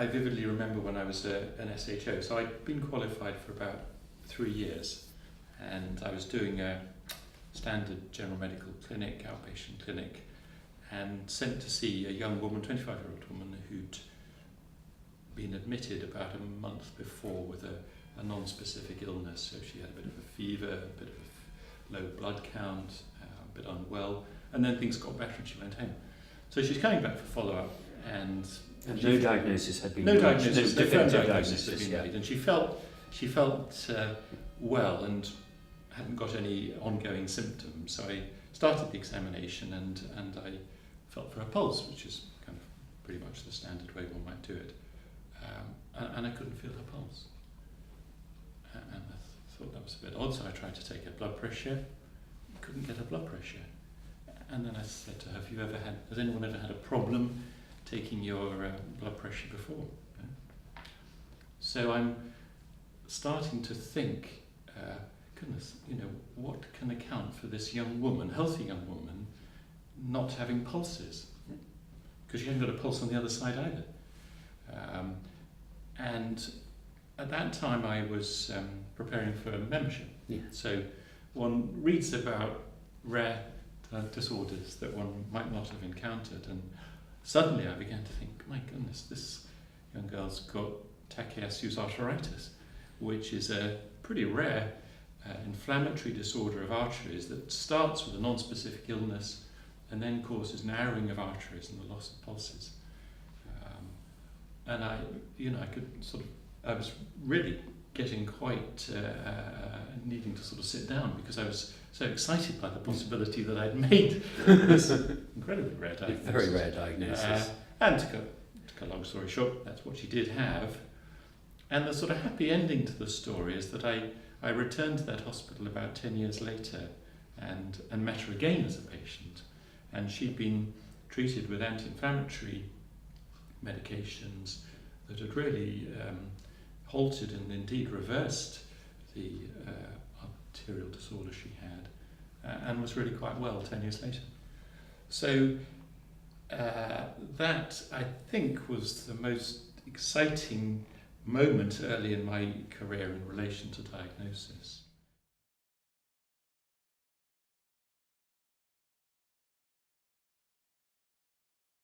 I vividly remember when I was an SHO, so I'd been qualified for about 3 years, and I was doing a standard general medical clinic, outpatient clinic, and sent to see a young woman, 25-year-old woman, who'd been admitted about a month before with a non-specific illness. So she had a bit of a fever, a bit of a low blood count, a bit unwell, and then things got better and she went home. So she's coming back for follow-up, and no diagnosis had been no made. diagnosis, No definitive diagnosis had been yeah. made, and she felt well and hadn't got any ongoing symptoms. So I started the examination and I felt for her pulse, which is kind of pretty much the standard way one might do it, and I couldn't feel her pulse, and I thought that was a bit odd. So I tried to take her blood pressure, couldn't get her blood pressure, and then I said to her, has anyone ever had a problem taking your blood pressure before? So I'm starting to think, goodness, what can account for this young woman, healthy young woman, not having pulses? Because she hadn't got a pulse on the other side either. And at that time I was preparing for membership. Yeah. So one reads about rare disorders that one might not have encountered, and suddenly I began to think, my goodness, this young girl's got Takayasu's arteritis, which is a pretty rare inflammatory disorder of arteries that starts with a non-specific illness and then causes narrowing of arteries and the loss of pulses. And I was really getting quite needing to sort of sit down because I was so excited by the possibility that I'd made this incredibly rare diagnosis. Very rare diagnosis. And to cut a long story short, that's what she did have. And the sort of happy ending to the story is that I returned to that hospital about 10 years later and met her again as a patient. And she'd been treated with anti-inflammatory medications that had really halted and indeed reversed the arterial disorder she had, and was really quite well 10 years later. So that, I think, was the most exciting moment early in my career in relation to diagnosis.